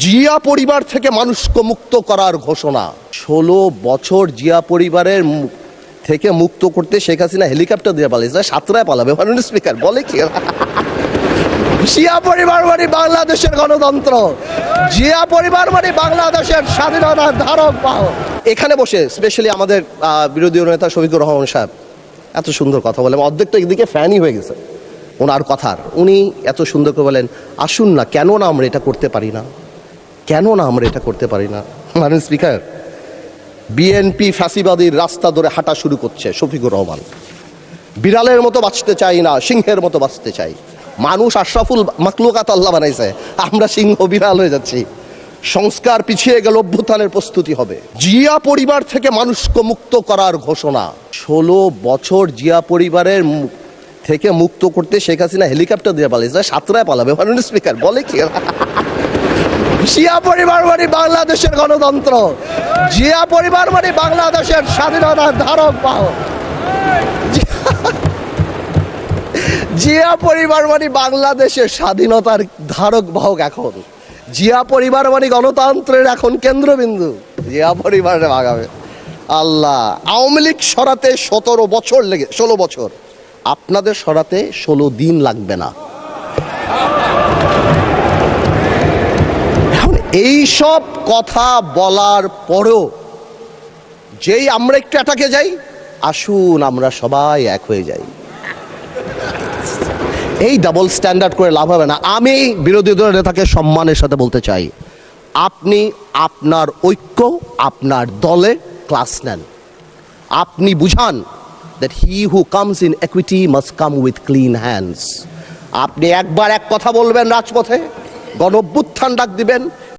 জিয়া পরিবার থেকে মানুষকে মুক্ত করার ঘোষণা। 16 বছর জিয়া পরিবারের থেকে মুক্ত করতে শেখ হাসিনা হেলিকপ্টার দিয়ে পালিয়েছে, সাতরায় পালাবে মাননীয় স্পিকার বলে কি? জিয়া পরিবার মানে বাংলাদেশের গণতন্ত্র, জিয়া পরিবার মানে বাংলাদেশের স্বাধীনতার ধারক বাহক। এখানে বসে স্পেশালি আমাদের বিরোধী নেতা শফিকুর রহমান সাহেব এত সুন্দর কথা বলেন, অর্ধেক তো একদিকে ফ্যানই হয়ে গেছে ওনার কথার। উনি এত সুন্দর করে বলেন, আসুন না, কেন না আমরা এটা করতে পারি না, কেন না আমরা এটা করতে পারি না। মাননীয় স্পিকার, বিএনপি ফ্যাসিবাদীর রাস্তা ধরে হাঁটা শুরু করছে শফিকুর রহমান। বিড়ালের মতো বাঁচতে চাই না, সিংহের মতো বাঁচতে চাই। মানুষ আশরাফুল মাকলুকাত আল্লাহ বানাইছে, আমরা সিংহ বিড়াল হয়ে যাচ্ছি। সংস্কার পিছিয়ে গেল, অভ্যুত্থানের প্রস্তুতি হবে। জিয়া পরিবার থেকে মানুষকে মুক্ত করার ঘোষণা। 16 বছর জিয়া পরিবারের থেকে মুক্ত করতে শেখ হাসিনা হেলিকপ্টার দিয়ে পালিয়েছে, সাতরায় পালাবে মাননীয় স্পিকার বলে কি? জিয়া পরিবার মানে বাংলাদেশের গণতন্ত্র, জিয়া পরিবার মানে বাংলাদেশের স্বাধীনতার ধারক বাহক। জিয়া পরিবার মানে বাংলাদেশের স্বাধীনতার ধারক বাহক। এখন জিয়া পরিবার মানে গণতন্ত্রের এখন কেন্দ্রবিন্দু। জিয়া পরিবারে ভাগাবে আল্লাহ। আওয়ামী লীগ সরাতে 16 বছর লেগে 16 বছর, আপনাদের সরাতে 16 দিন লাগবে না। এখন এই সব কথা বলার পরেও যেই আমরা একটু অ্যাটাকে যাই, আসুন আমরা সবাই এক হয়ে যাই, এই ডাবল স্ট্যান্ডার্ড করে লাভ হবে না। আমি বিরোধী দলের নেতাকে সম্মানের সাথে বলতে চাই, আপনি আপনার ঐক্য আপনার দলে ক্লাস নেন। আপনি বুঝান that he who comes in equity must come with clean hands। আপনি একবার এক কথা বলবেন রাজপথে, গণ অভ্যুত্থান ডাক দিবেন,